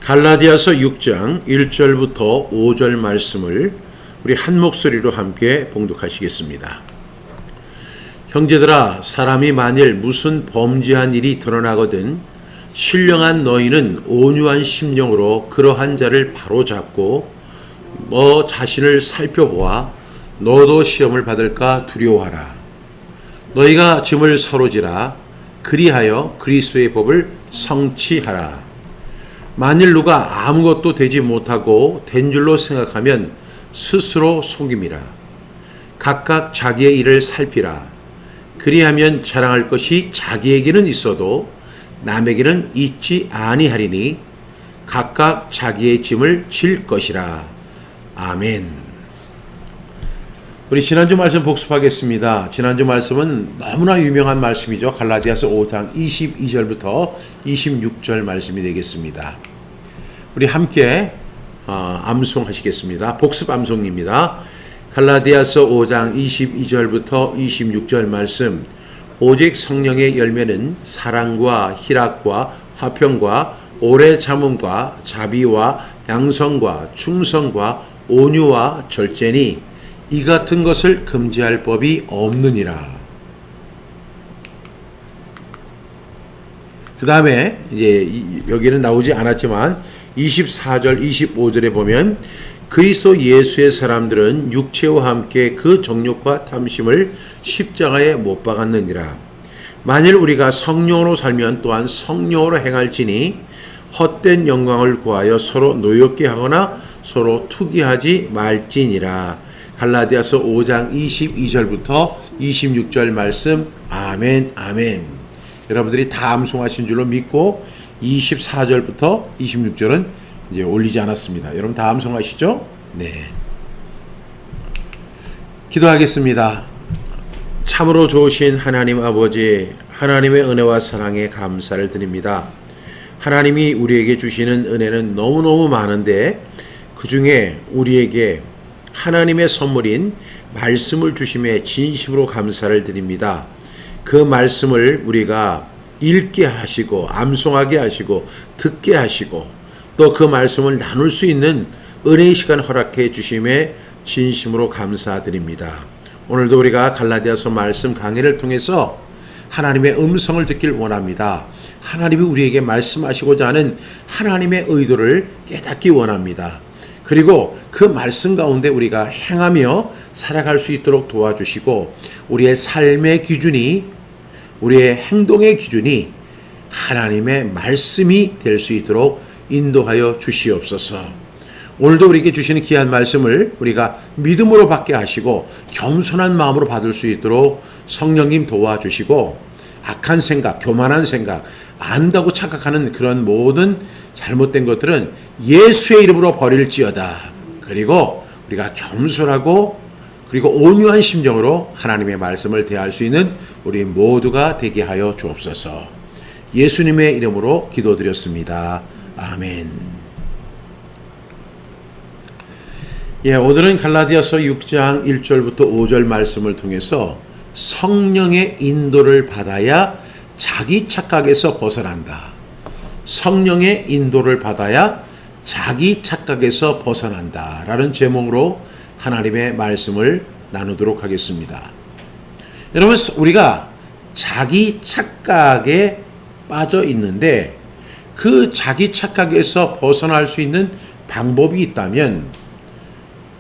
갈라디아서 6장 1절부터 5절 말씀을 우리 한 목소리로 함께 봉독하시겠습니다. 형제들아, 사람이 만일 무슨 범죄한 일이 드러나거든 신령한 너희는 온유한 심령으로 그러한 자를 바로잡고 너 자신을 살펴보아 너도 시험을 받을까 두려워하라. 너희가 짐을 서로 지라. 그리하여 그리스도의 법을 성취하라. 만일 누가 아무것도 되지 못하고 된 줄로 생각하면 스스로 속임이라. 각각 자기의 일을 살피라. 그리하면 자랑할 것이 자기에게는 있어도 남에게는 있지 아니하리니 각각 자기의 짐을 질 것이라. 아멘. 우리 지난주 말씀 복습하겠습니다. 지난주 말씀은 너무나 유명한 말씀이죠. 갈라디아서 5장 22절부터 26절 말씀이 되겠습니다. 우리 함께 암송하시겠습니다. 복습 암송입니다. 갈라디아서 5장 22절부터 26절 말씀. 오직 성령의 열매는 사랑과 희락과 화평과 오래 참음과 자비와 양성과 충성과 온유와 절제니 이 같은 것을 금지할 법이 없느니라. 그 다음에 이제 여기는 나오지 않았지만 24절 25절에 보면 그리스도 예수의 사람들은 육체와 함께 그 정욕과 탐심을 십자가에 못 박았느니라. 만일 우리가 성령으로 살면 또한 성령으로 행할지니 헛된 영광을 구하여 서로 노엽게 하거나 서로 투기하지 말지니라. 갈라디아서 5장 22절부터 26절 말씀. 아멘, 아멘. 여러분들이 다 암송하신 줄로 믿고 24절부터 26절은 이제 올리지 않았습니다. 여러분 다 암송하시죠? 네. 기도하겠습니다. 참으로 좋으신 하나님 아버지, 하나님의 은혜와 사랑에 감사를 드립니다. 하나님이 우리에게 주시는 은혜는 너무너무 많은데 그 중에 우리에게 하나님의 선물인 말씀을 주심에 진심으로 감사를 드립니다. 그 말씀을 우리가 읽게 하시고 암송하게 하시고 듣게 하시고 또 그 말씀을 나눌 수 있는 은혜의 시간 허락해 주심에 진심으로 감사드립니다. 오늘도 우리가 갈라디아서 말씀 강의를 통해서 하나님의 음성을 듣길 원합니다. 하나님이 우리에게 말씀하시고자 하는 하나님의 의도를 깨닫기 원합니다. 그리고 그 말씀 가운데 우리가 행하며 살아갈 수 있도록 도와주시고 우리의 삶의 기준이, 우리의 행동의 기준이 하나님의 말씀이 될 수 있도록 인도하여 주시옵소서. 오늘도 우리에게 주시는 귀한 말씀을 우리가 믿음으로 받게 하시고 겸손한 마음으로 받을 수 있도록 성령님 도와주시고 악한 생각, 교만한 생각, 안다고 착각하는 그런 모든 잘못된 것들은 예수의 이름으로 버릴지어다. 그리고 우리가 겸손하고 그리고 온유한 심정으로 하나님의 말씀을 대할 수 있는 우리 모두가 되게 하여 주옵소서. 예수님의 이름으로 기도드렸습니다. 아멘. 오늘은 갈라디아서 6장 1절부터 5절 말씀을 통해서 성령의 인도를 받아야 자기 착각에서 벗어난다. 성령의 인도를 받아야 자기 착각에서 벗어난다 라는 제목으로 하나님의 말씀을 나누도록 하겠습니다. 여러분, 우리가 자기 착각에 빠져 있는데 그 자기 착각에서 벗어날 수 있는 방법이 있다면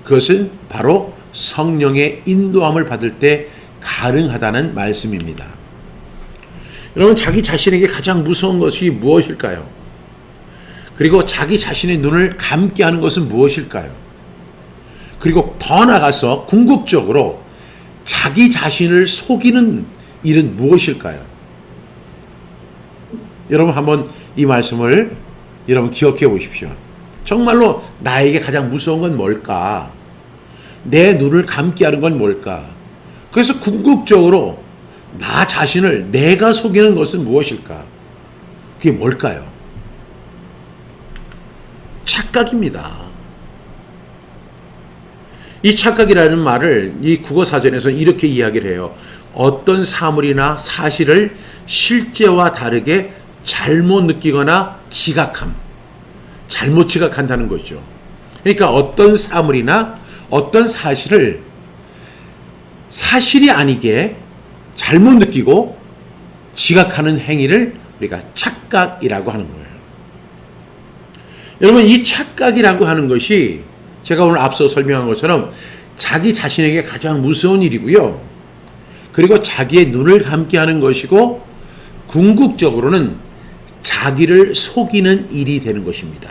그것은 바로 성령의 인도함을 받을 때 가능하다는 말씀입니다. 여러분, 자기 자신에게 가장 무서운 것이 무엇일까요? 그리고 자기 자신의 눈을 감게 하는 것은 무엇일까요? 그리고 더 나아가서 궁극적으로 자기 자신을 속이는 일은 무엇일까요? 여러분 한번 이 말씀을 여러분 기억해 보십시오. 정말로 나에게 가장 무서운 건 뭘까? 내 눈을 감게 하는 건 뭘까? 그래서 궁극적으로 나 자신을 내가 속이는 것은 무엇일까? 그게 뭘까요? 착각입니다. 이 착각이라는 말을 이 국어사전에서 이렇게 이야기를 해요. 어떤 사물이나 사실을 실제와 다르게 잘못 느끼거나 지각함. 잘못 지각한다는 거죠. 그러니까 어떤 사물이나 어떤 사실을 사실이 아니게 잘못 느끼고 지각하는 행위를 우리가 착각이라고 하는 거예요. 여러분, 이 착각이라고 하는 것이 제가 오늘 앞서 설명한 것처럼 자기 자신에게 가장 무서운 일이고요. 그리고 자기의 눈을 감게 하는 것이고 궁극적으로는 자기를 속이는 일이 되는 것입니다.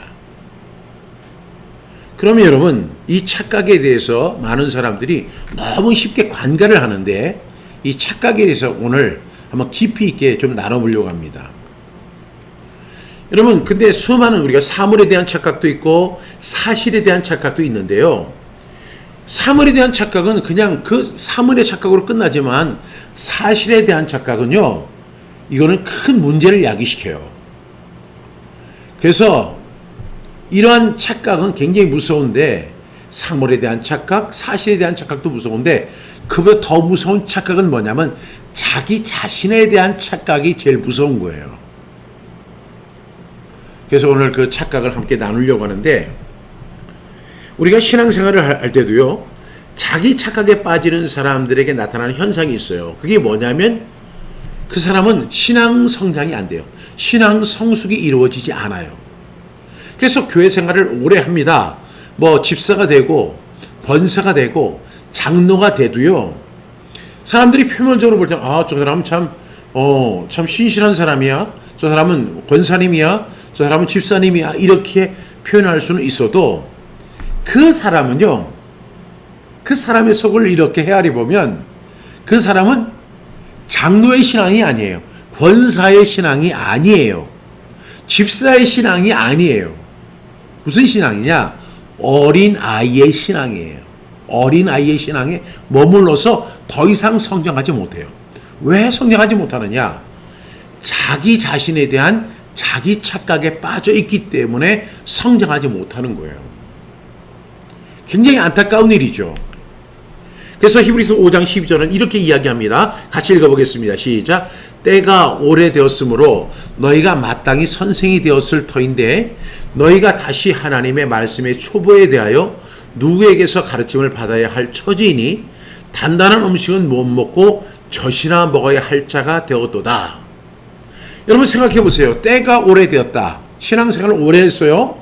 그러면 여러분, 이 착각에 대해서 많은 사람들이 너무 쉽게 관가를 하는데 이 착각에 대해서 오늘 한번 깊이 있게 좀 나눠보려고 합니다. 여러분, 근데 수많은 우리가 사물에 대한 착각도 있고 사실에 대한 착각도 있는데요. 사물에 대한 착각은 그냥 그 사물의 착각으로 끝나지만 사실에 대한 착각은요, 이거는 큰 문제를 야기시켜요. 그래서 이러한 착각은 굉장히 무서운데, 사물에 대한 착각, 사실에 대한 착각도 무서운데 그보다 더 무서운 착각은 뭐냐면 자기 자신에 대한 착각이 제일 무서운 거예요. 그래서 오늘 그 착각을 함께 나누려고 하는데, 우리가 신앙생활을 할 때도요, 자기 착각에 빠지는 사람들에게 나타나는 현상이 있어요. 그게 뭐냐면 그 사람은 신앙 성장이 안 돼요. 신앙 성숙이 이루어지지 않아요. 그래서 교회 생활을 오래 합니다. 뭐 집사가 되고 권사가 되고 장로가 돼도요, 사람들이 표면적으로 볼 때는 저 사람은 참 신실한 사람이야, 저 사람은 권사님이야, 저 사람은 집사님이야, 이렇게 표현할 수는 있어도 그 사람은요, 그 사람의 속을 이렇게 헤아려 보면 그 사람은 장로의 신앙이 아니에요. 권사의 신앙이 아니에요. 집사의 신앙이 아니에요. 무슨 신앙이냐? 어린 아이의 신앙이에요. 어린 아이의 신앙에 머물러서 더 이상 성장하지 못해요. 왜 성장하지 못하느냐? 자기 자신에 대한 자기 착각에 빠져 있기 때문에 성장하지 못하는 거예요. 굉장히 안타까운 일이죠. 그래서 히브리서 5장 12절은 이렇게 이야기합니다. 같이 읽어보겠습니다. 시작. 때가 오래되었으므로 너희가 마땅히 선생이 되었을 터인데 너희가 다시 하나님의 말씀의 초보에 대하여 누구에게서 가르침을 받아야 할 처지이니 단단한 음식은 못 먹고 젖이나 먹어야 할 자가 되었도다. 여러분 생각해 보세요. 때가 오래되었다. 신앙생활을 오래 했어요.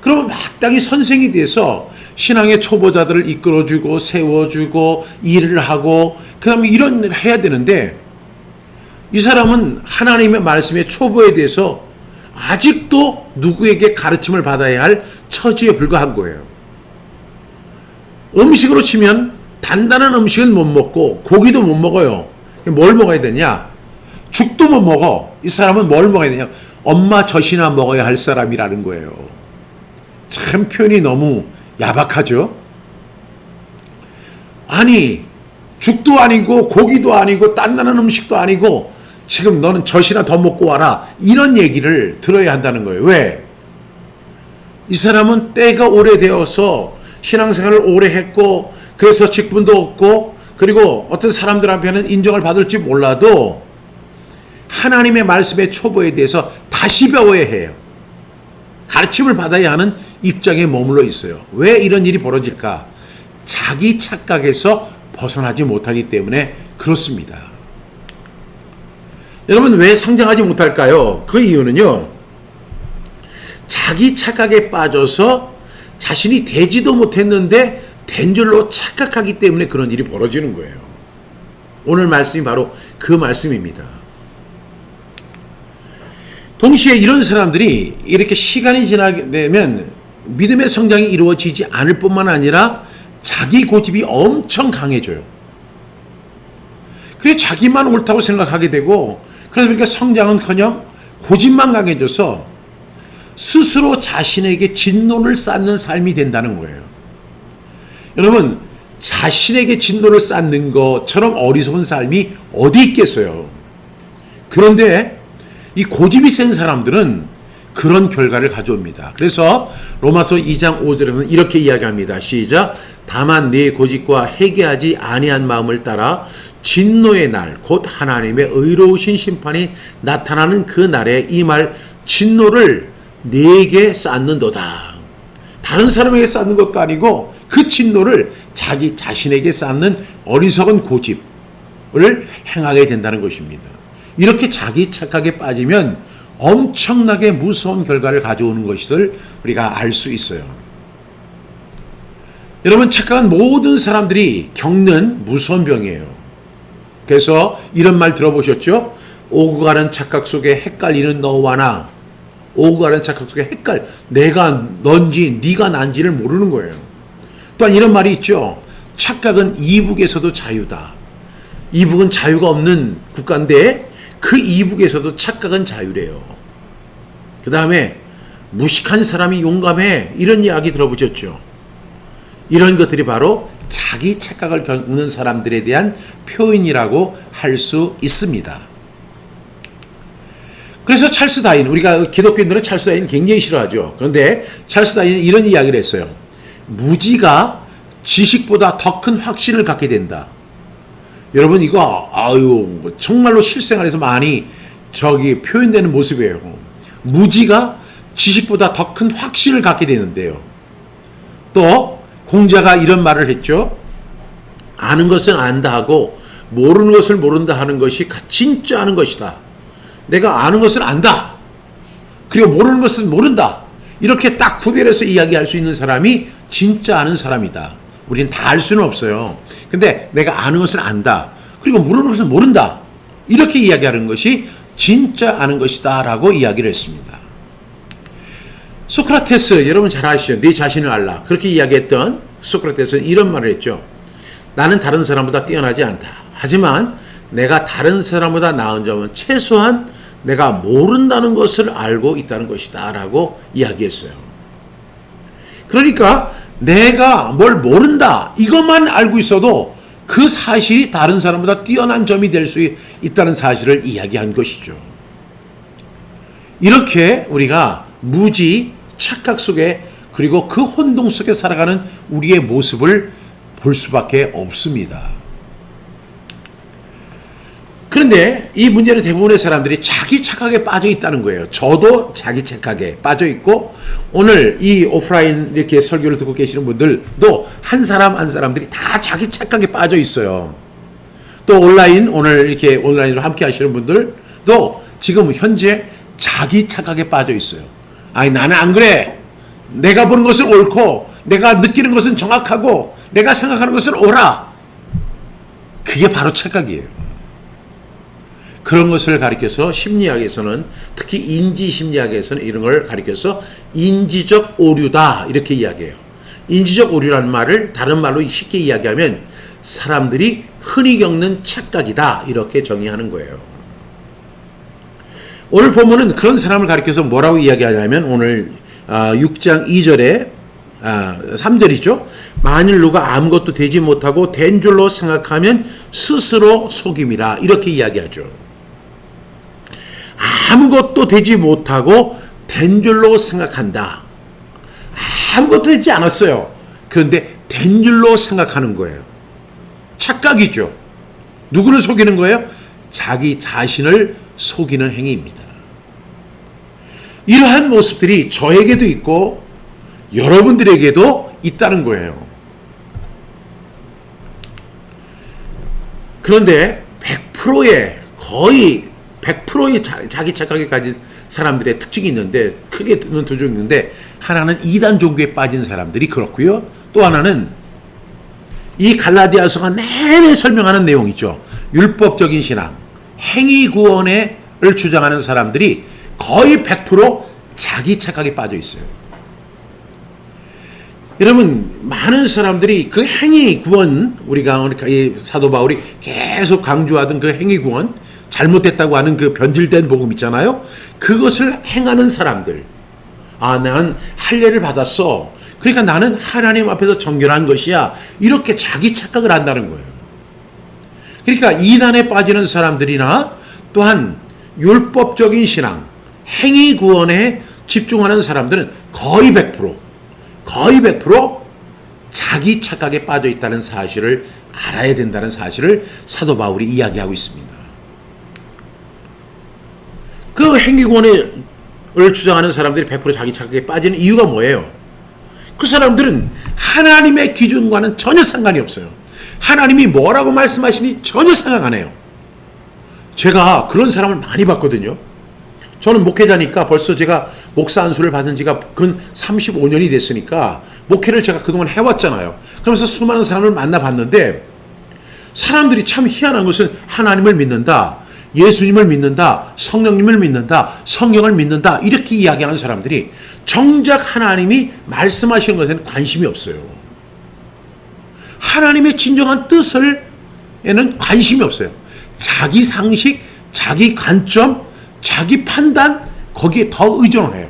그러면 마땅히 선생이 돼서 신앙의 초보자들을 이끌어주고 세워주고 일을 하고 그 다음에 이런 일을 해야 되는데, 이 사람은 하나님의 말씀의 초보에 대해서 아직도 누구에게 가르침을 받아야 할 처지에 불과한 거예요. 음식으로 치면 단단한 음식은 못 먹고 고기도 못 먹어요. 뭘 먹어야 되냐? 죽도 못 먹어. 이 사람은 뭘 먹어야 되냐? 엄마 젖이나 먹어야 할 사람이라는 거예요. 참 표현이 너무 야박하죠? 아니, 죽도 아니고 고기도 아니고 단단한 음식도 아니고 지금 너는 젖이나 더 먹고 와라, 이런 얘기를 들어야 한다는 거예요. 왜? 이 사람은 때가 오래되어서 신앙생활을 오래 했고 그래서 직분도 얻고 그리고 어떤 사람들 앞에는 인정을 받을지 몰라도 하나님의 말씀의 초보에 대해서 다시 배워야 해요. 가르침을 받아야 하는 입장에 머물러 있어요. 왜 이런 일이 벌어질까? 자기 착각에서 벗어나지 못하기 때문에 그렇습니다. 여러분, 왜 성장하지 못할까요? 그 이유는요, 자기 착각에 빠져서 자신이 되지도 못했는데 된 줄로 착각하기 때문에 그런 일이 벌어지는 거예요. 오늘 말씀이 바로 그 말씀입니다. 동시에 이런 사람들이 이렇게 시간이 지나게 되면 믿음의 성장이 이루어지지 않을 뿐만 아니라 자기 고집이 엄청 강해져요. 그래서 자기만 옳다고 생각하게 되고, 그래서 그러니까 성장은커녕 고집만 강해져서 스스로 자신에게 진노를 쌓는 삶이 된다는 거예요. 여러분, 자신에게 진노를 쌓는 것처럼 어리석은 삶이 어디 있겠어요. 그런데 이 고집이 센 사람들은 그런 결과를 가져옵니다. 그래서 로마서 2장 5절에서는 이렇게 이야기합니다. 시작. 다만 네 고집과 회개하지 아니한 마음을 따라 진노의 날 곧 하나님의 의로우신 심판이 나타나는 그 날에 이 말 진노를 내게 쌓는도다. 다른 사람에게 쌓는 것도 아니고 그 진노를 자기 자신에게 쌓는 어리석은 고집을 행하게 된다는 것입니다. 이렇게 자기 착각에 빠지면 엄청나게 무서운 결과를 가져오는 것을 우리가 알 수 있어요. 여러분, 착각은 모든 사람들이 겪는 무서운 병이에요. 그래서 이런 말 들어보셨죠? 오고 가는 착각 속에 헷갈리는 너와 나. 오고 가는 착각 속에 내가 넌지 네가 난지를 모르는 거예요. 또한 이런 말이 있죠. 착각은 이북에서도 자유다. 이북은 자유가 없는 국가인데 그 이북에서도 착각은 자유래요. 그 다음에 무식한 사람이 용감해. 이런 이야기 들어보셨죠? 이런 것들이 바로 자기 착각을 겪는 사람들에 대한 표현이라고 할 수 있습니다. 그래서 찰스 다윈, 우리가 기독교인들은 찰스 다윈 굉장히 싫어하죠. 그런데 찰스 다윈은 이런 이야기를 했어요. 무지가 지식보다 더 큰 확신을 갖게 된다. 여러분, 이거 정말로 실생활에서 많이 표현되는 모습이에요. 무지가 지식보다 더 큰 확신을 갖게 되는데요. 또 공자가 이런 말을 했죠. 아는 것은 안다 하고 모르는 것을 모른다 하는 것이 진짜 아는 것이다. 내가 아는 것은 안다. 그리고 모르는 것은 모른다. 이렇게 딱 구별해서 이야기할 수 있는 사람이 진짜 아는 사람이다. 우리는 다 알 수는 없어요. 근데 내가 아는 것은 안다. 그리고 모르는 것은 모른다. 이렇게 이야기하는 것이 진짜 아는 것이다 라고 이야기를 했습니다. 소크라테스, 여러분 잘 아시죠? 네 자신을 알라. 그렇게 이야기했던 소크라테스는 이런 말을 했죠. 나는 다른 사람보다 뛰어나지 않다. 하지만 내가 다른 사람보다 나은 점은 최소한 내가 모른다는 것을 알고 있다는 것이다 라고 이야기했어요. 그러니까 내가 뭘 모른다 이것만 알고 있어도 그 사실이 다른 사람보다 뛰어난 점이 될 수 있다는 사실을 이야기한 것이죠. 이렇게 우리가 무지, 착각 속에 그리고 그 혼동 속에 살아가는 우리의 모습을 볼 수밖에 없습니다. 그런데 이 문제는 대부분의 사람들이 자기 착각에 빠져 있다는 거예요. 저도 자기 착각에 빠져 있고 오늘 이 오프라인 이렇게 설교를 듣고 계시는 분들도 한 사람 한 사람들이 다 자기 착각에 빠져 있어요. 또 오늘 이렇게 온라인으로 함께 하시는 분들도 지금 현재 자기 착각에 빠져 있어요. 아니 나는 안 그래. 내가 보는 것은 옳고 내가 느끼는 것은 정확하고 내가 생각하는 것은 옳아. 그게 바로 착각이에요. 그런 것을 가리켜서 심리학에서는 특히 인지심리학에서는 이런 걸 가리켜서 인지적 오류다 이렇게 이야기해요. 인지적 오류라는 말을 다른 말로 쉽게 이야기하면 사람들이 흔히 겪는 착각이다 이렇게 정의하는 거예요. 오늘 본문은 그런 사람을 가리켜서 뭐라고 이야기하냐면 오늘 6장 2절에 3절이죠. 만일 누가 아무것도 되지 못하고 된 줄로 생각하면 스스로 속임이라 이렇게 이야기하죠. 아무것도 되지 못하고 된 줄로 생각한다. 아무것도 되지 않았어요. 그런데 된 줄로 생각하는 거예요. 착각이죠. 누구를 속이는 거예요? 자기 자신을 속이는 행위입니다. 이러한 모습들이 저에게도 있고 여러분들에게도 있다는 거예요. 그런데 100%의 거의 100%의 자기 착각에 가진 사람들의 특징이 있는데 크게 두 종이 있는데 하나는 이단 종교에 빠진 사람들이 그렇고요. 또 하나는 이 갈라디아서가 내내 설명하는 내용이죠. 율법적인 신앙, 행위 구원을 주장하는 사람들이 거의 100% 자기 착각에 빠져 있어요. 여러분 많은 사람들이 그 행위 구원 우리가 이 사도 바울이 계속 강조하던 그 행위 구원 잘못됐다고 하는 그 변질된 복음 있잖아요. 그것을 행하는 사람들 나는 할례를 받았어. 그러니까 나는 하나님 앞에서 정결한 것이야. 이렇게 자기 착각을 한다는 거예요. 그러니까 이단에 빠지는 사람들이나 또한 율법적인 신앙 행위 구원에 집중하는 사람들은 거의 100% 자기 착각에 빠져 있다는 사실을 알아야 된다는 사실을 사도 바울이 이야기하고 있습니다. 그 행위 구원에 주장하는 사람들이 100% 자기 착각에 빠지는 이유가 뭐예요? 그 사람들은 하나님의 기준과는 전혀 상관이 없어요. 하나님이 뭐라고 말씀하시니 전혀 생각 안 해요. 제가 그런 사람을 많이 봤거든요. 저는 목회자니까 벌써 제가 목사 안수를 받은 지가 근 35년이 됐으니까 목회를 제가 그동안 해왔잖아요. 그러면서 수많은 사람을 만나봤는데 사람들이 참 희한한 것은 하나님을 믿는다, 예수님을 믿는다, 성령님을 믿는다, 성경을 믿는다 이렇게 이야기하는 사람들이 정작 하나님이 말씀하시는 것에는 관심이 없어요. 하나님의 진정한 뜻에는 관심이 없어요. 자기 상식, 자기 관점, 자기 판단 거기에 더 의존을 해요.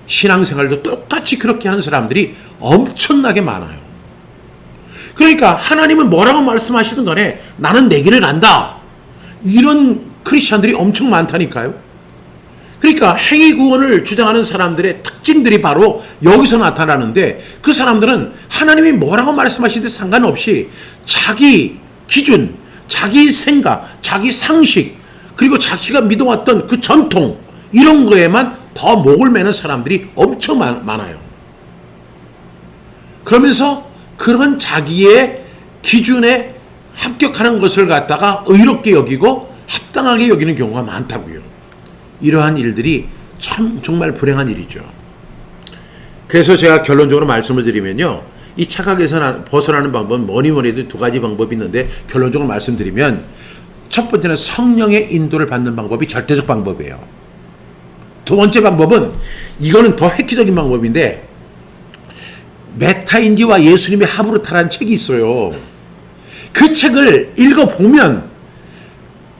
신앙생활도 똑같이 그렇게 하는 사람들이 엄청나게 많아요. 그러니까 하나님은 뭐라고 말씀하시든 간에 나는 내 길을 간다. 이런 크리스찬들이 엄청 많다니까요. 그러니까 행위구원을 주장하는 사람들의 특징들이 바로 여기서 나타나는데 그 사람들은 하나님이 뭐라고 말씀하시든 상관없이 자기 기준, 자기 생각, 자기 상식 그리고 자기가 믿어왔던 그 전통 이런 거에만 더 목을 매는 사람들이 엄청 많아요. 그러면서 그런 자기의 기준에 합격하는 것을 갖다가 의롭게 여기고 합당하게 여기는 경우가 많다고요. 이러한 일들이 참 정말 불행한 일이죠. 그래서 제가 결론적으로 말씀을 드리면요. 이 착각에서 벗어나는 방법은 뭐니 해도 두 가지 방법이 있는데 결론적으로 말씀드리면 첫 번째는 성령의 인도를 받는 방법이 절대적 방법이에요. 두 번째 방법은 이거는 더 획기적인 방법인데 메타인지와 예수님의 하브르타라는 책이 있어요. 그 책을 읽어보면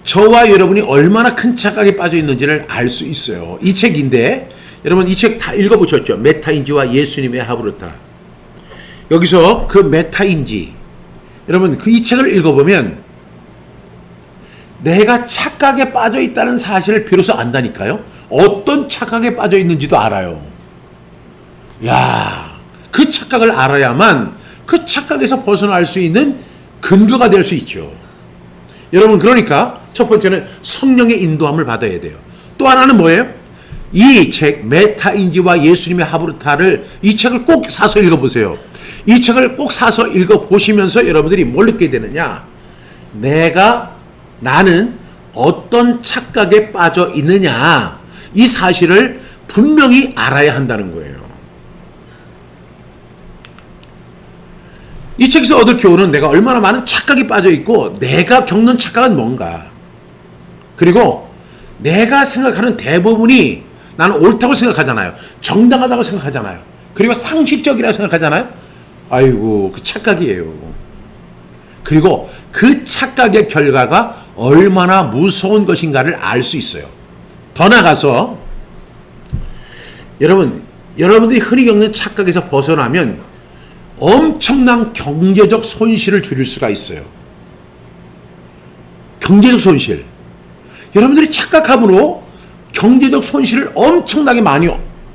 저와 여러분이 얼마나 큰 착각에 빠져 있는지를 알 수 있어요. 이 책인데 여러분 이 책 다 읽어보셨죠? 메타인지와 예수님의 하브르타. 여기서 그 메타인지 여러분 그 이 책을 읽어보면 내가 착각에 빠져 있다는 사실을 비로소 안다니까요. 어떤 착각에 빠져 있는지도 알아요. 야, 그 착각을 알아야만 그 착각에서 벗어날 수 있는 근거가 될 수 있죠. 여러분 그러니까 첫 번째는 성령의 인도함을 받아야 돼요. 또 하나는 뭐예요? 이 책 메타인지와 예수님의 하브르타를 이 책을 꼭 사서 읽어보세요. 이 책을 꼭 사서 읽어보시면서 여러분들이 뭘 느끼게 되느냐? 나는 어떤 착각에 빠져 있느냐 이 사실을 분명히 알아야 한다는 거예요. 이 책에서 얻을 교훈은 내가 얼마나 많은 착각에 빠져 있고 내가 겪는 착각은 뭔가 그리고 내가 생각하는 대부분이 나는 옳다고 생각하잖아요. 정당하다고 생각하잖아요. 그리고 상식적이라고 생각하잖아요. 아이고 그 착각이에요. 그리고 그 착각의 결과가 얼마나 무서운 것인가를 알 수 있어요. 더 나아가서 여러분들이 흔히 겪는 착각에서 벗어나면 엄청난 경제적 손실을 줄일 수가 있어요. 경제적 손실. 여러분들이 착각함으로 경제적 손실을 엄청나게 많이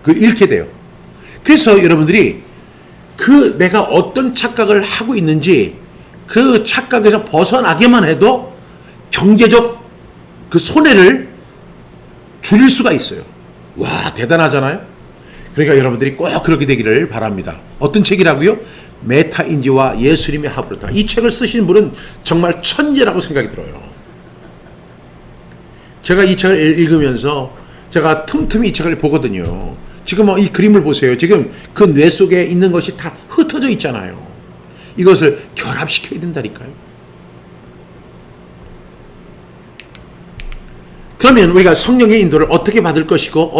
잃게 돼요. 그래서 여러분들이 내가 어떤 착각을 하고 있는지 그 착각에서 벗어나기만 해도 경제적 그 손해를 줄일 수가 있어요. 와, 대단하잖아요? 그러니까 여러분들이 꼭 그렇게 되기를 바랍니다. 어떤 책이라고요? 메타인지와 예수님의 하브르타. 이 책을 쓰신 분은 정말 천재라고 생각이 들어요. 제가 이 책을 읽으면서 제가 틈틈이 이 책을 보거든요. 지금 이 그림을 보세요. 지금 그 뇌 속에 있는 것이 다 흩어져 있잖아요. 이것을 결합시켜야 된다니까요. 그러면 우리가 성령의 인도를 어떻게 받을 것이고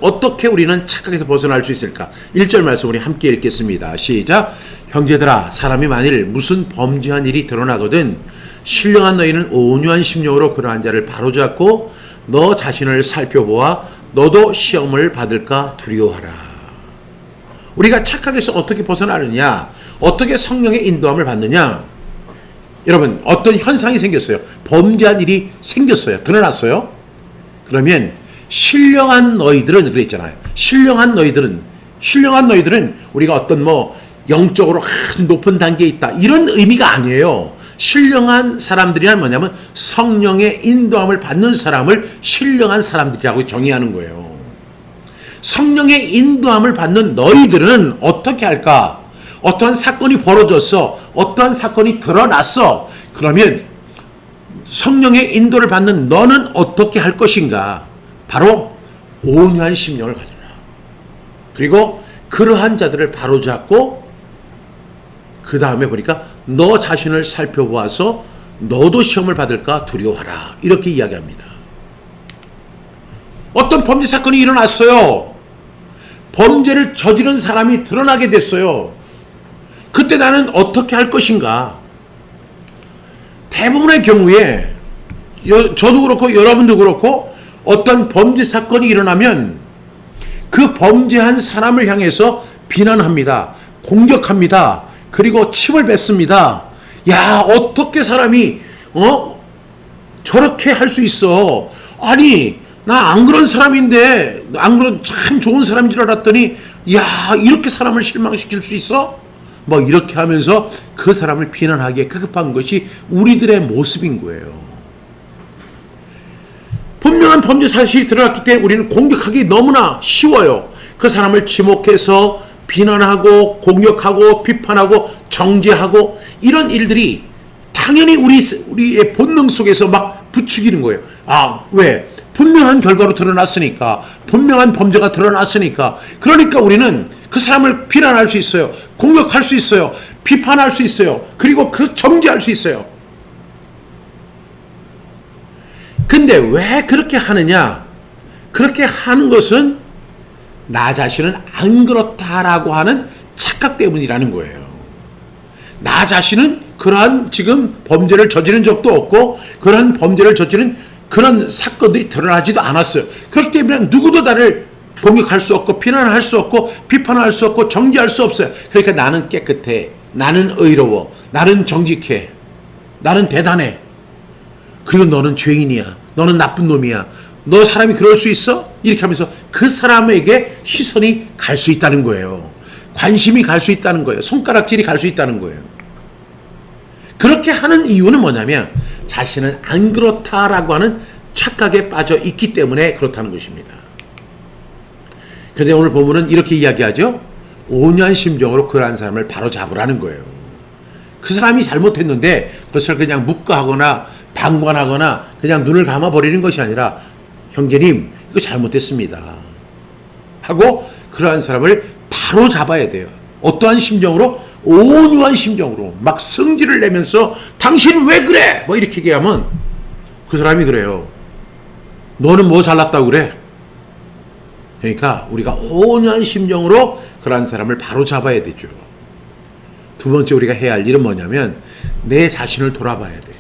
어떻게 우리는 착각에서 벗어날 수 있을까? 1절 말씀 우리 함께 읽겠습니다. 시작. 형제들아 사람이 만일 무슨 범죄한 일이 드러나거든 신령한 너희는 온유한 심령으로 그러한 자를 바로잡고 너 자신을 살펴보아 너도 시험을 받을까 두려워하라. 우리가 착각에서 어떻게 벗어나느냐? 어떻게 성령의 인도함을 받느냐? 여러분 어떤 현상이 생겼어요. 범죄한 일이 생겼어요. 드러났어요. 그러면 신령한 너희들은 그랬잖아요. 신령한 너희들은 우리가 어떤 영적으로 아주 높은 단계에 있다 이런 의미가 아니에요. 신령한 사람들이란 뭐냐면 성령의 인도함을 받는 사람을 신령한 사람들이라고 정의하는 거예요. 성령의 인도함을 받는 너희들은 어떻게 할까? 어떠한 사건이 벌어졌어. 어떠한 사건이 드러났어. 그러면 성령의 인도를 받는 너는 어떻게 할 것인가? 바로 온유한 심령을 가져라. 그리고 그러한 자들을 바로잡고 그 다음에 보니까 너 자신을 살펴보아서 너도 시험을 받을까 두려워하라. 이렇게 이야기합니다. 어떤 범죄 사건이 일어났어요. 범죄를 저지른 사람이 드러나게 됐어요. 그때 나는 어떻게 할 것인가? 대부분의 경우에 저도 그렇고 여러분도 그렇고 어떤 범죄 사건이 일어나면 그 범죄한 사람을 향해서 비난합니다. 공격합니다. 그리고 침을 뱉습니다. 야, 어떻게 사람이 저렇게 할 수 있어? 아니, 나 안 그런 사람인데, 안 그런 참 좋은 사람인 줄 알았더니 야, 이렇게 사람을 실망시킬 수 있어? 뭐 이렇게 하면서 그 사람을 비난하기에 급급한 것이 우리들의 모습인 거예요. 분명한 범죄 사실이 드러났기 때문에 우리는 공격하기 너무나 쉬워요. 그 사람을 지목해서 비난하고 공격하고 비판하고 정죄하고 이런 일들이 당연히 우리의 본능 속에서 막 부추기는 거예요. 아, 왜? 분명한 결과로 드러났으니까, 분명한 범죄가 드러났으니까. 그러니까 우리는 그 사람을 비난할 수 있어요. 공격할 수 있어요. 비판할 수 있어요. 그리고 그 정죄할 수 있어요. 근데 왜 그렇게 하느냐? 그렇게 하는 것은 나 자신은 안 그렇다라고 하는 착각 때문이라는 거예요. 나 자신은 그러한 지금 범죄를 저지른 적도 없고 그러한 범죄를 저지른 그런 사건들이 드러나지도 않았어요. 그렇기 때문에 누구도 나를 공격할 수 없고 비난할 수 없고 비판할 수 없고 정죄할 수 없어요. 그러니까 나는 깨끗해. 나는 의로워. 나는 정직해. 나는 대단해. 그리고 너는 죄인이야. 너는 나쁜 놈이야. 너 사람이 그럴 수 있어? 이렇게 하면서 그 사람에게 시선이 갈 수 있다는 거예요. 관심이 갈 수 있다는 거예요. 손가락질이 갈 수 있다는 거예요. 그렇게 하는 이유는 뭐냐면 자신은 안 그렇다라고 하는 착각에 빠져 있기 때문에 그렇다는 것입니다. 그런데 오늘 본문은 이렇게 이야기하죠. 온유한 심정으로 그러한 사람을 바로 잡으라는 거예요. 그 사람이 잘못했는데 그것을 그냥 묵과하거나 방관하거나 그냥 눈을 감아버리는 것이 아니라 형제님 이거 잘못됐습니다 하고 그러한 사람을 바로 잡아야 돼요. 어떠한 심정으로? 온유한 심정으로 막 성질을 내면서 당신 왜 그래? 뭐 이렇게 얘기하면 그 사람이 그래요. 너는 뭐 잘났다고 그래? 그러니까 우리가 온유한 심정으로 그러한 사람을 바로 잡아야 되죠. 두 번째 우리가 해야 할 일은 뭐냐면 내 자신을 돌아봐야 돼요.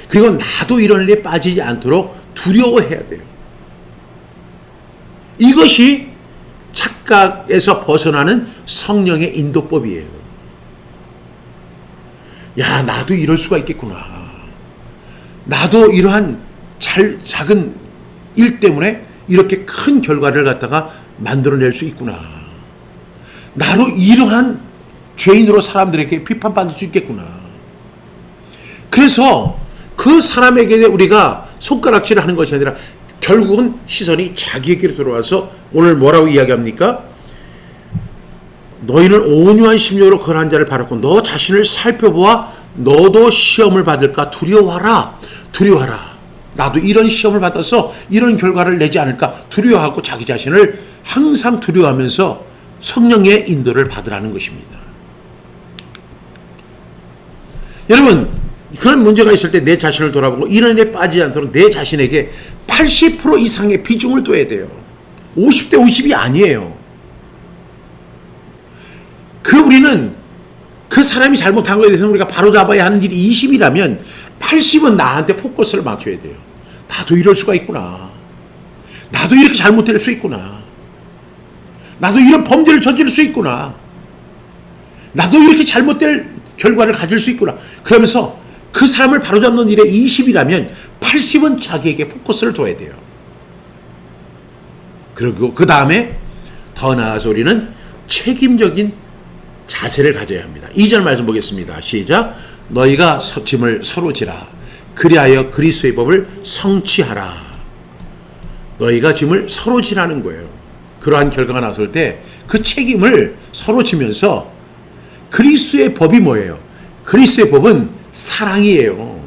그리고 나도 이런 일에 빠지지 않도록 두려워해야 돼요. 이것이 착각에서 벗어나는 성령의 인도법이에요. 야, 나도 이럴 수가 있겠구나. 나도 이러한 작은 일 때문에 이렇게 큰 결과를 갖다가 만들어낼 수 있구나. 나로 이러한 죄인으로 사람들에게 비판받을 수 있겠구나. 그래서 그 사람에게 우리가 손가락질을 하는 것이 아니라 결국은 시선이 자기에게로 돌아와서 오늘 뭐라고 이야기합니까? 너희는 온유한 심령으로 그러한 자를 바랐고 너 자신을 살펴보아 너도 시험을 받을까 두려워하라. 두려워하라. 나도 이런 시험을 받아서 이런 결과를 내지 않을까 두려워하고 자기 자신을 항상 두려워하면서 성령의 인도를 받으라는 것입니다. 여러분, 그런 문제가 있을 때 내 자신을 돌아보고 이런 일에 빠지지 않도록 내 자신에게 80% 이상의 비중을 둬야 돼요. 50대 50이 아니에요. 우리는 그 사람이 잘못한 것에 대해서 우리가 바로잡아야 하는 일이 20이라면 80은 나한테 포커스를 맞춰야 돼요. 나도 이럴 수가 있구나. 나도 이렇게 잘못될 수 있구나. 나도 이런 범죄를 저지를 수 있구나. 나도 이렇게 잘못될 결과를 가질 수 있구나. 그러면서 그 사람을 바로잡는 일에 20이라면 80은 자기에게 포커스를 둬야 돼요. 그리고 그 다음에 더 나아가서 우리는 책임적인 자세를 가져야 합니다. 2절 말씀 보겠습니다. 시작. 너희가 짐을 서로 지라. 그리하여 그리스도의 법을 성취하라. 너희가 짐을 서로 지라는 거예요. 그러한 결과가 나왔을 때 그 책임을 서로 지면서 그리스도의 법이 뭐예요? 그리스도의 법은 사랑이에요.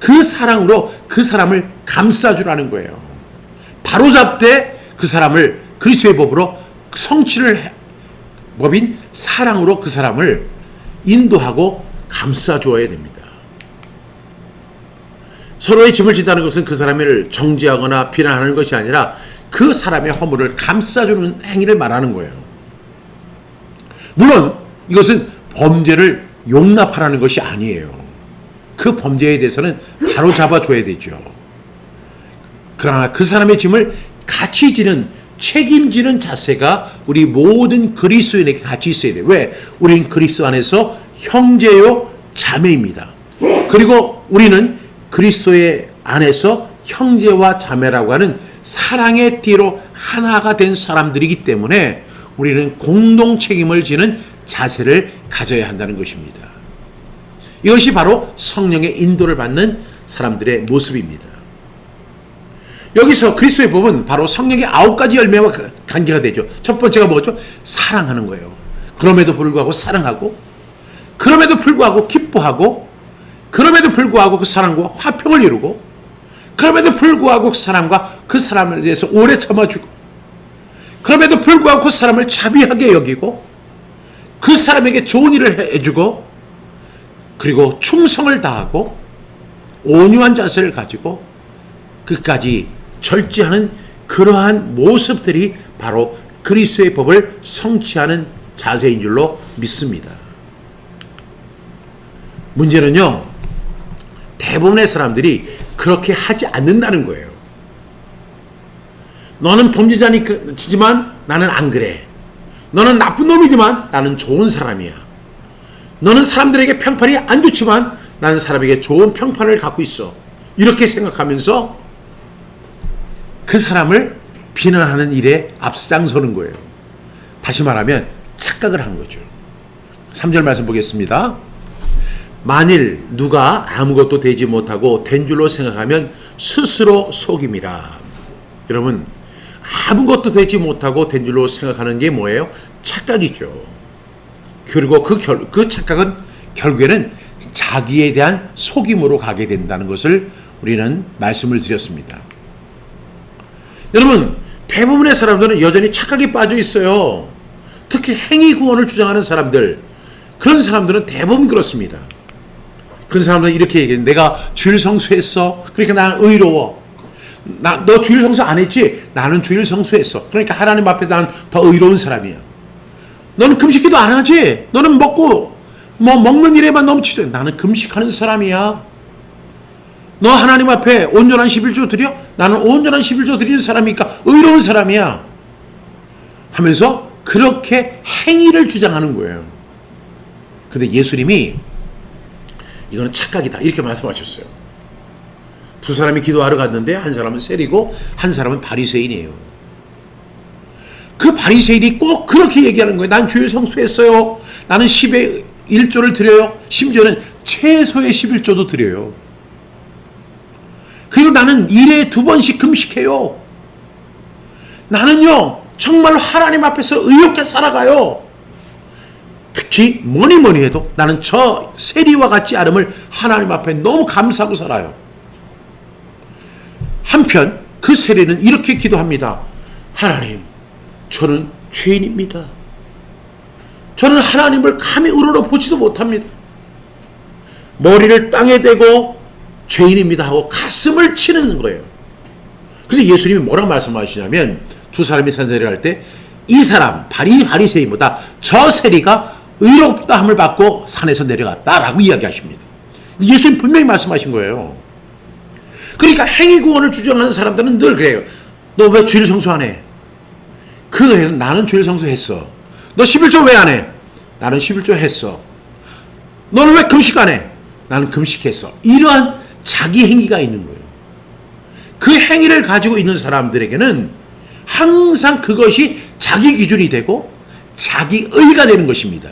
그 사랑으로 그 사람을 감싸주라는 거예요. 바로잡되 그 사람을 그리스도의 법으로 성취를 법인 사랑으로 그 사람을 인도하고 감싸주어야 됩니다. 서로의 짐을 진다는 것은 그 사람을 정죄하거나 비난하는 것이 아니라 그 사람의 허물을 감싸주는 행위를 말하는 거예요. 물론 이것은 범죄를 용납하라는 것이 아니에요. 그 범죄에 대해서는 바로 잡아줘야 되죠. 그러나 그 사람의 짐을 같이 지는, 책임지는 자세가 우리 모든 그리스도인에게 같이 있어야 돼요. 왜? 우리는 그리스도 안에서 형제요 자매입니다. 그리고 우리는 그리스도의 안에서 형제와 자매라고 하는 사랑의 띠로 하나가 된 사람들이기 때문에 우리는 공동 책임을 지는 자세를 가져야 한다는 것입니다. 이것이 바로 성령의 인도를 받는 사람들의 모습입니다. 여기서 그리스도의 법은 바로 성령의 9가지 열매와 관계가 되죠. 첫 번째가 뭐죠? 사랑하는 거예요. 그럼에도 불구하고 사랑하고, 그럼에도 불구하고 기뻐하고, 그럼에도 불구하고 그 사람과 화평을 이루고, 그럼에도 불구하고 그 사람과 그 사람에 대해서 오래 참아주고, 그럼에도 불구하고 그 사람을 자비하게 여기고, 그 사람에게 좋은 일을 해주고, 그리고 충성을 다하고 온유한 자세를 가지고 끝까지 절제하는 그러한 모습들이 바로 그리스도의 법을 성취하는 자세인 줄로 믿습니다. 문제는요, 대부분의 사람들이 그렇게 하지 않는다는 거예요. 너는 범죄자지만 나는 안 그래. 너는 나쁜 놈이지만 나는 좋은 사람이야. 너는 사람들에게 평판이 안 좋지만 나는 사람에게 좋은 평판을 갖고 있어. 이렇게 생각하면서 그 사람을 비난하는 일에 앞장서는 거예요. 다시 말하면 착각을 한 거죠. 3절 말씀 보겠습니다. 만일 누가 아무것도 되지 못하고 된 줄로 생각하면 스스로 속임이라. 여러분, 아무것도 되지 못하고 된 줄로 생각하는 게 뭐예요? 착각이죠. 그리고 그 착각은 결국에는 자기에 대한 속임으로 가게 된다는 것을 우리는 말씀을 드렸습니다. 여러분, 대부분의 사람들은 여전히 착각에 빠져 있어요. 특히 행위 구원을 주장하는 사람들, 그런 사람들은 대부분 그렇습니다. 그런 사람들은 이렇게 얘기해요. 내가 주일 성수했어. 그러니까 나는 의로워. 너 주일 성수 안 했지? 나는 주일 성수했어. 그러니까 하나님 앞에 난 더 의로운 사람이야. 너는 금식기도 안 하지? 너는 먹는 일에만 넘치지? 나는 금식하는 사람이야. 너 하나님 앞에 온전한 11조 드려? 나는 온전한 11조 드리는 사람이니까 의로운 사람이야. 하면서 그렇게 행위를 주장하는 거예요. 그런데 예수님이 이거는 착각이다 이렇게 말씀하셨어요. 두 사람이 기도하러 갔는데 한 사람은 세리고 한 사람은 바리새인이에요. 그 바리새인이 꼭 그렇게 얘기하는 거예요. 난 주일 성수했어요. 나는 10의 1조를 드려요. 심지어는 최소의 11조도 드려요. 그리고 나는 1회에 2번씩 금식해요. 나는요 정말 하나님 앞에서 의롭게 살아가요. 특히 뭐니 해도 나는 저 세리와 같지 않음을 하나님 앞에 너무 감사하고 살아요. 한편 그 세리는 이렇게 기도합니다. 하나님, 저는 죄인입니다. 저는 하나님을 감히 우러러보지도 못합니다. 머리를 땅에 대고 죄인입니다 하고 가슴을 치는 거예요. 그런데 예수님이 뭐라고 말씀하시냐면 두 사람이 산세를 할 때 이 사람 바리새인보다 저 세리가 의롭다 함을 받고 산에서 내려갔다라고 이야기하십니다. 예수님 분명히 말씀하신 거예요. 그러니까 행위 구원을 주장하는 사람들은 늘 그래요. 너 왜 주일 성수 안 해? 나는 주일 성수했어. 너 11조 왜 안 해? 나는 11조 했어. 너는 왜 금식 안 해? 나는 금식했어. 이러한 자기 행위가 있는 거예요. 그 행위를 가지고 있는 사람들에게는 항상 그것이 자기 기준이 되고 자기 의가 되는 것입니다.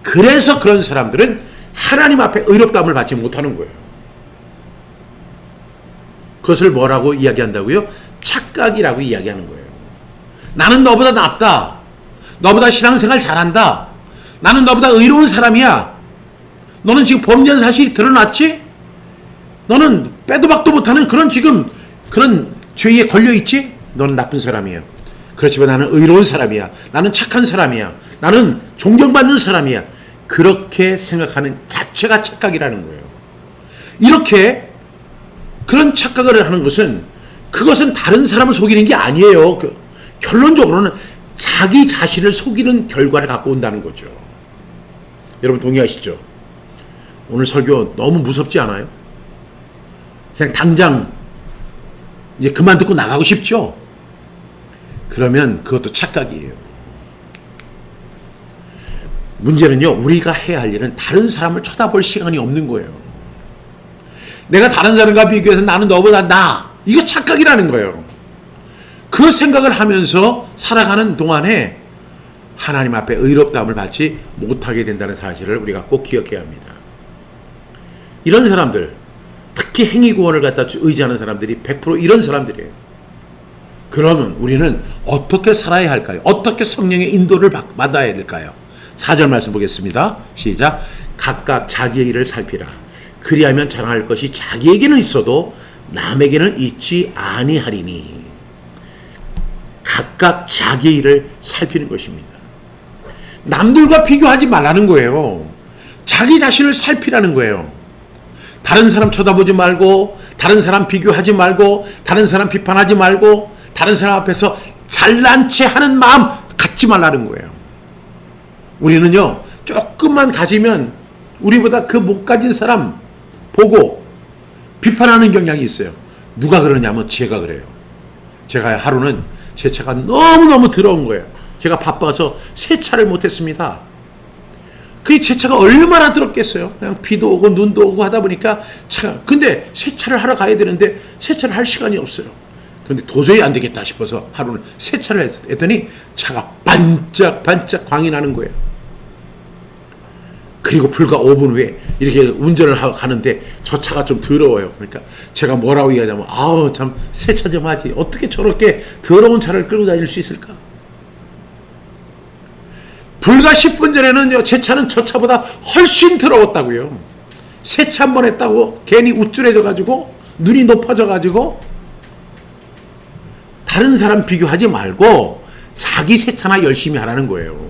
그래서 그런 사람들은 하나님 앞에 의롭다함을 받지 못하는 거예요. 그것을 뭐라고 이야기한다고요? 착각이라고 이야기하는 거예요. 나는 너보다 낫다. 너보다 신앙생활 잘한다. 나는 너보다 의로운 사람이야. 너는 지금 범죄한 사실이 드러났지? 너는 빼도 박도 못하는 그런 죄에 걸려있지? 너는 나쁜 사람이야. 그렇지만 나는 의로운 사람이야. 나는 착한 사람이야. 나는 존경받는 사람이야. 그렇게 생각하는 자체가 착각이라는 거예요. 이렇게 그런 착각을 하는 것은 그것은 다른 사람을 속이는 게 아니에요. 결론적으로는 자기 자신을 속이는 결과를 갖고 온다는 거죠. 여러분 동의하시죠? 오늘 설교 너무 무섭지 않아요? 그냥 당장 이제 그만 듣고 나가고 싶죠? 그러면 그것도 착각이에요. 문제는요, 우리가 해야 할 일은 다른 사람을 쳐다볼 시간이 없는 거예요. 내가 다른 사람과 비교해서 나는 너보다 나. 이거 착각이라는 거예요. 그 생각을 하면서 살아가는 동안에 하나님 앞에 의롭다함을 받지 못하게 된다는 사실을 우리가 꼭 기억해야 합니다. 이런 사람들, 특히 행위구원을 갖다 의지하는 사람들이 100% 이런 사람들이에요. 그러면 우리는 어떻게 살아야 할까요? 어떻게 성령의 인도를 받아야 될까요? 4절 말씀 보겠습니다. 시작. 각각 자기의 일을 살피라. 그리하면 자랑할 것이 자기에게는 있어도 남에게는 있지 아니하리니. 각각 자기의 일을 살피는 것입니다. 남들과 비교하지 말라는 거예요. 자기 자신을 살피라는 거예요. 다른 사람 쳐다보지 말고, 다른 사람 비교하지 말고, 다른 사람 비판하지 말고, 다른 사람 앞에서 잘난 체 하는 마음 갖지 말라는 거예요. 우리는요, 조금만 가지면 우리보다 그 못 가진 사람 보고 비판하는 경향이 있어요. 누가 그러냐면 제가 그래요. 제가 하루는 제 차가 너무너무 더러운 거예요. 제가 바빠서 세차를 못했습니다. 그 제 차가 얼마나 더럽겠어요. 그냥 비도 오고 눈도 오고 하다 보니까 차가, 근데 세차를 하러 가야 되는데 세차를 할 시간이 없어요. 근데 도저히 안 되겠다 싶어서 하루는 세차를 했더니 차가 반짝반짝 광이 나는 거예요. 그리고 불과 5분 후에 이렇게 운전을 하고 가는데 저 차가 좀 더러워요. 그러니까 제가 뭐라고 얘기하냐면, 아우 참 세차 좀 하지. 어떻게 저렇게 더러운 차를 끌고 다닐 수 있을까? 불과 10분 전에는 제 차는 저 차보다 훨씬 더러웠다고요. 세차 한 번 했다고 괜히 우쭐해져가지고 눈이 높아져가지고. 다른 사람 비교하지 말고 자기 세차나 열심히 하라는 거예요.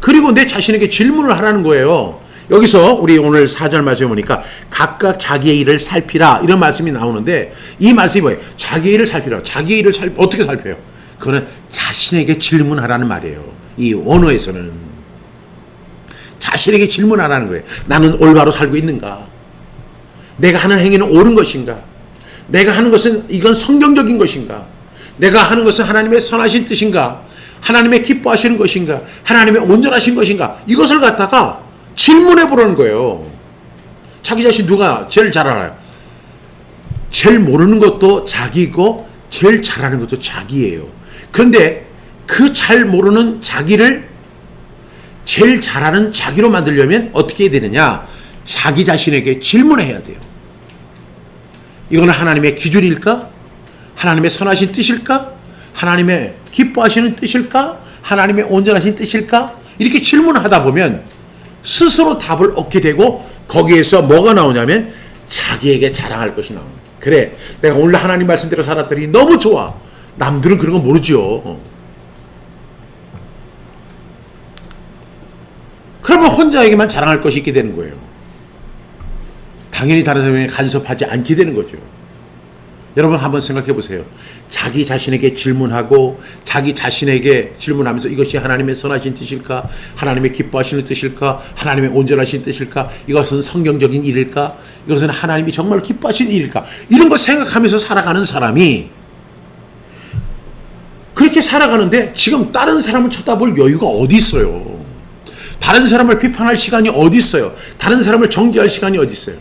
그리고 내 자신에게 질문을 하라는 거예요. 여기서 우리 오늘 4절 말씀에 보니까 각각 자기의 일을 살피라 이런 말씀이 나오는데, 이 말씀이 뭐예요? 자기의 일을 살피라. 자기의 일을 어떻게 살펴요? 그거는 자신에게 질문하라는 말이에요. 이 원어에서는 자신에게 질문하라는 거예요. 나는 올바로 살고 있는가? 내가 하는 행위는 옳은 것인가? 내가 하는 것은 이건 성경적인 것인가? 내가 하는 것은 하나님의 선하신 뜻인가? 하나님의 기뻐하시는 것인가? 하나님의 온전하신 것인가? 이것을 갖다가 질문해 보라는 거예요. 자기 자신 누가 제일 잘 알아요? 제일 모르는 것도 자기고 제일 잘하는 것도 자기예요. 그런데 그 잘 모르는 자기를 제일 잘하는 자기로 만들려면 어떻게 해야 되느냐? 자기 자신에게 질문해야 돼요. 이거는 하나님의 기준일까? 하나님의 선하신 뜻일까? 하나님의 기뻐하시는 뜻일까? 하나님의 온전하신 뜻일까? 이렇게 질문하다 보면 스스로 답을 얻게 되고, 거기에서 뭐가 나오냐면 자기에게 자랑할 것이 나옵니다. 그래, 내가 오늘 하나님 말씀대로 살았더니 너무 좋아. 남들은 그런 거 모르죠. 그러면 혼자에게만 자랑할 것이 있게 되는 거예요. 당연히 다른 사람에게 간섭하지 않게 되는 거죠. 여러분 한번 생각해 보세요. 자기 자신에게 질문하고 자기 자신에게 질문하면서 이것이 하나님의 선하신 뜻일까? 하나님의 기뻐하시는 뜻일까? 하나님의 온전하신 뜻일까? 이것은 성경적인 일일까? 이것은 하나님이 정말 기뻐하시는 일일까? 이런 거 생각하면서 살아가는 사람이 그렇게 살아가는데 지금 다른 사람을 쳐다볼 여유가 어디 있어요? 다른 사람을 비판할 시간이 어디 있어요? 다른 사람을 정죄할 시간이 어디 있어요?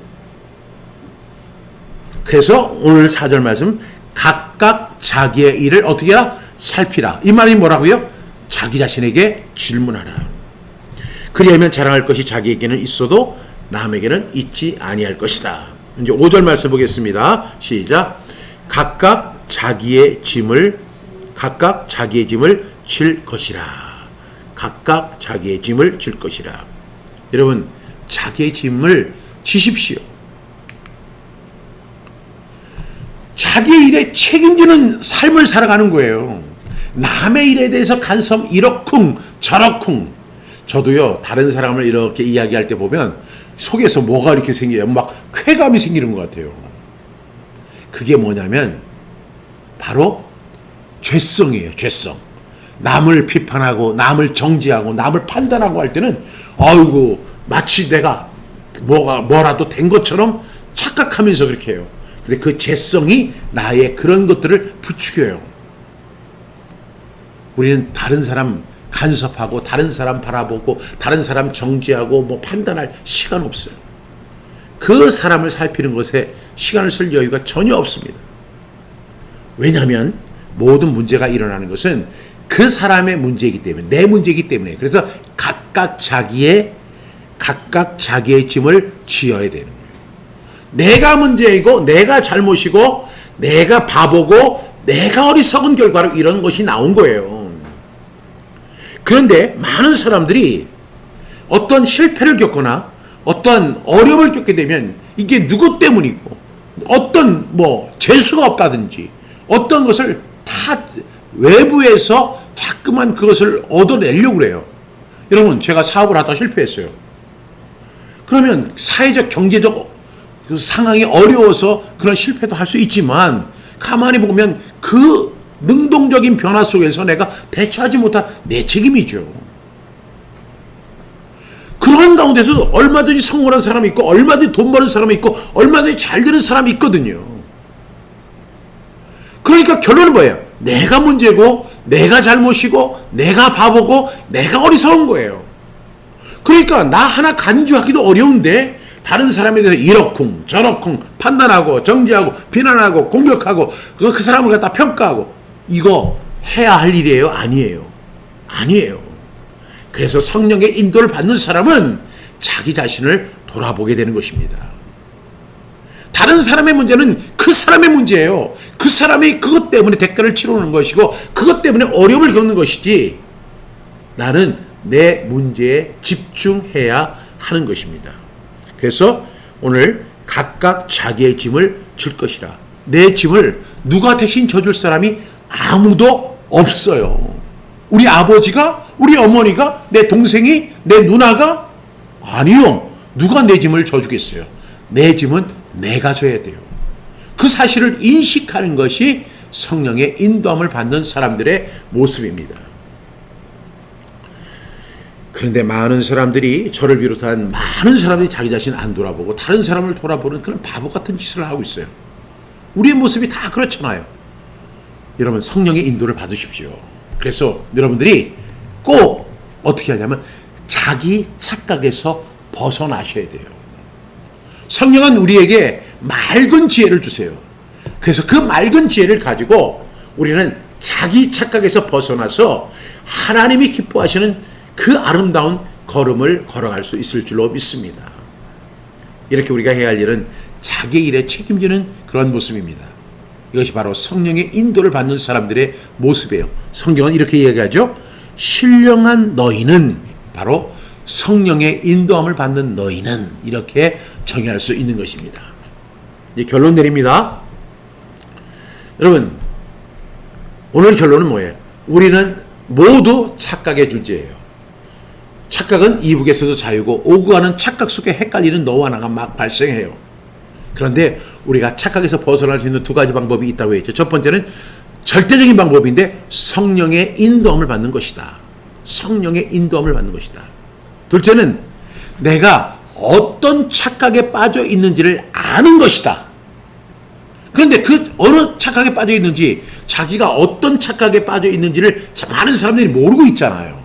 그래서 오늘 4절 말씀, 각각 자기의 일을 어떻게 해라? 살피라. 이 말이 뭐라고요? 자기 자신에게 질문하라. 그리하면 자랑할 것이 자기에게는 있어도 남에게는 있지 아니할 것이다. 이제 5절 말씀 보겠습니다. 시작. 각각 자기의 짐을 각각 자기의 짐을 질 것이라. 각각 자기의 짐을 질 것이라. 여러분, 자기의 짐을 지십시오. 자기의 일에 책임지는 삶을 살아가는 거예요. 남의 일에 대해서 간섭 이러쿵 저러쿵. 저도요, 다른 사람을 이렇게 이야기할 때 보면 속에서 뭐가 이렇게 생겨요. 막 쾌감이 생기는 것 같아요. 그게 뭐냐면 바로 죄성이에요. 죄성. 남을 비판하고 남을 정죄하고 남을 판단하고 할 때는 아이고 마치 내가 뭐라도 된 것처럼 착각하면서 그렇게 해요. 근데 그 죄성이 나의 그런 것들을 부추겨요. 우리는 다른 사람 간섭하고 다른 사람 바라보고 다른 사람 정죄하고 뭐 판단할 시간 없어요. 그 사람을 살피는 것에 시간을 쓸 여유가 전혀 없습니다. 왜냐하면 모든 문제가 일어나는 것은 그 사람의 문제이기 때문에, 내 문제이기 때문에. 그래서 각각 자기의 짐을 지어야 되는 거예요. 내가 문제이고 내가 잘못이고 내가 바보고 내가 어리석은 결과로 이런 것이 나온 거예요. 그런데 많은 사람들이 어떤 실패를 겪거나 어떤 어려움을 겪게 되면 이게 누구 때문이고 어떤 재수가 없다든지 어떤 것을 다 외부에서 자꾸만 그것을 얻어내려고 그래요. 여러분, 제가 사업을 하다 실패했어요. 그러면 사회적 경제적 상황이 어려워서 그런 실패도 할 수 있지만 가만히 보면 그 능동적인 변화 속에서 내가 대처하지 못한 내 책임이죠. 그런 가운데서 얼마든지 성공한 사람이 있고 얼마든지 돈 버는 사람이 있고 얼마든지 잘 되는 사람이 있거든요. 그러니까 결론은 뭐예요? 내가 문제고 내가 잘못이고 내가 바보고 내가 어리석은 거예요. 그러니까 나 하나 간주하기도 어려운데 다른 사람에 대해서 이러쿵 저러쿵 판단하고 정죄하고 비난하고 공격하고 그 사람을 갖다 평가하고 이거 해야 할 일이에요? 아니에요. 아니에요. 그래서 성령의 인도를 받는 사람은 자기 자신을 돌아보게 되는 것입니다. 다른 사람의 문제는 그 사람의 문제예요. 그 사람이 그것 때문에 대가를 치르는 것이고 그것 때문에 어려움을 겪는 것이지 나는 내 문제에 집중해야 하는 것입니다. 그래서 오늘 각각 자기의 짐을 질 것이라. 내 짐을 누가 대신 져줄 사람이 아무도 없어요. 우리 아버지가, 우리 어머니가, 내 동생이, 내 누나가? 아니요. 누가 내 짐을 져주겠어요. 내 짐은 내가 져야 돼요. 그 사실을 인식하는 것이 성령의 인도함을 받는 사람들의 모습입니다. 그런데 많은 사람들이, 저를 비롯한 많은 사람들이 자기 자신 안 돌아보고 다른 사람을 돌아보는 그런 바보 같은 짓을 하고 있어요. 우리의 모습이 다 그렇잖아요. 여러분, 성령의 인도를 받으십시오. 그래서 여러분들이 꼭 어떻게 하냐면 자기 착각에서 벗어나셔야 돼요. 성령은 우리에게 맑은 지혜를 주세요. 그래서 그 맑은 지혜를 가지고 우리는 자기 착각에서 벗어나서 하나님이 기뻐하시는 그 아름다운 걸음을 걸어갈 수 있을 줄로 믿습니다. 이렇게 우리가 해야 할 일은 자기 일에 책임지는 그런 모습입니다. 이것이 바로 성령의 인도를 받는 사람들의 모습이에요. 성경은 이렇게 이야기하죠. 신령한 너희는, 바로 성령의 인도함을 받는 너희는, 이렇게 정의할 수 있는 것입니다. 이제 결론 내립니다. 여러분, 오늘 결론은 뭐예요? 우리는 모두 착각의 존재예요. 착각은 이북에서도 자유고 오고 가는 착각 속에 헷갈리는 너와 나가 막 발생해요. 그런데 우리가 착각에서 벗어날 수 있는 두 가지 방법이 있다고 했죠. 첫 번째는 절대적인 방법인데 성령의 인도함을 받는 것이다. 성령의 인도함을 받는 것이다. 둘째는 내가 어떤 착각에 빠져 있는지를 아는 것이다. 그런데 그 어느 착각에 빠져 있는지, 자기가 어떤 착각에 빠져 있는지를 많은 사람들이 모르고 있잖아요.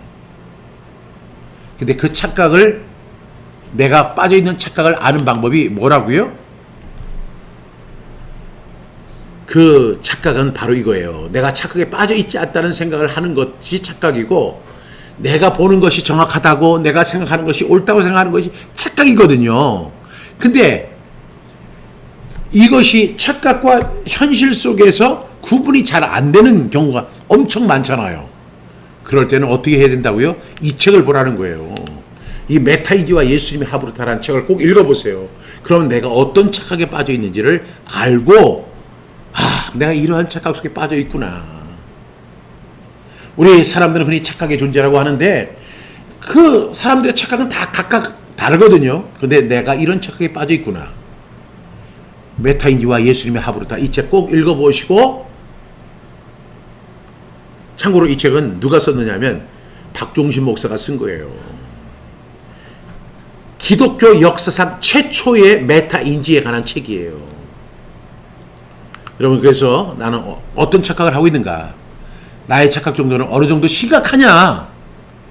근데 그 착각을, 내가 빠져 있는 착각을 아는 방법이 뭐라고요? 그 착각은 바로 이거예요. 내가 착각에 빠져 있지 않다는 생각을 하는 것이 착각이고, 내가 보는 것이 정확하다고, 내가 생각하는 것이 옳다고 생각하는 것이 착각이거든요. 근데 이것이 착각과 현실 속에서 구분이 잘 안 되는 경우가 엄청 많잖아요. 그럴 때는 어떻게 해야 된다고요? 이 책을 보라는 거예요. 이 메타인지와 예수님의 하브루타라는 책을 꼭 읽어보세요. 그럼 내가 어떤 착각에 빠져 있는지를 알고, 내가 이러한 착각 속에 빠져 있구나. 우리 사람들은 흔히 착각의 존재라고 하는데 그 사람들의 착각은 다 각각 다르거든요. 근데 내가 이런 착각에 빠져 있구나. 메타인지와 예수님의 하브루타 이 책 꼭 읽어보시고, 참고로 이 책은 누가 썼느냐면 박종신 목사가 쓴 거예요. 기독교 역사상 최초의 메타인지에 관한 책이에요. 여러분, 그래서 나는 어떤 착각을 하고 있는가, 나의 착각 정도는 어느 정도 심각하냐,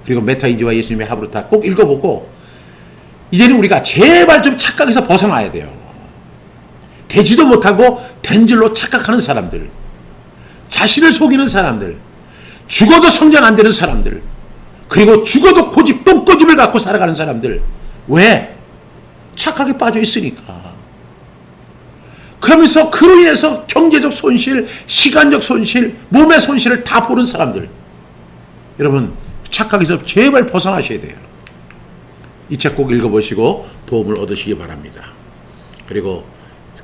그리고 메타인지와 예수님의 하브루타 꼭 읽어보고, 이제는 우리가 제발 좀 착각에서 벗어나야 돼요. 되지도 못하고 된 줄로 착각하는 사람들, 자신을 속이는 사람들, 죽어도 성장 안 되는 사람들, 그리고 죽어도 고집 똥꼬집을 갖고 살아가는 사람들. 왜? 착각에 빠져 있으니까. 그러면서 그로 인해서 경제적 손실, 시간적 손실, 몸의 손실을 다 보는 사람들. 여러분, 착각에서 제발 벗어나셔야 돼요. 이 책 꼭 읽어보시고 도움을 얻으시기 바랍니다. 그리고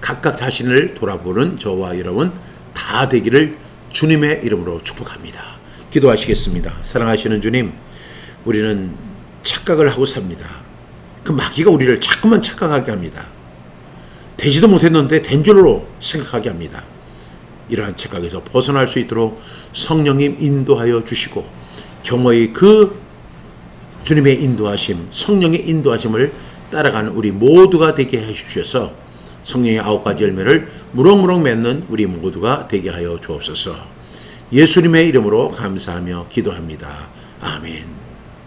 각각 자신을 돌아보는 저와 여러분 다 되기를 주님의 이름으로 축복합니다. 기도하시겠습니다. 사랑하시는 주님, 우리는 착각을 하고 삽니다. 그 마귀가 우리를 자꾸만 착각하게 합니다. 되지도 못했는데 된 줄로 생각하게 합니다. 이러한 착각에서 벗어날 수 있도록 성령님 인도하여 주시고, 겸허히 그 주님의 인도하심, 성령의 인도하심을 따라가는 우리 모두가 되게 해주셔서 성령의 9가지 열매를 무럭무럭 맺는 우리 모두가 되게 하여 주옵소서. 예수님의 이름으로 감사하며 기도합니다. 아멘.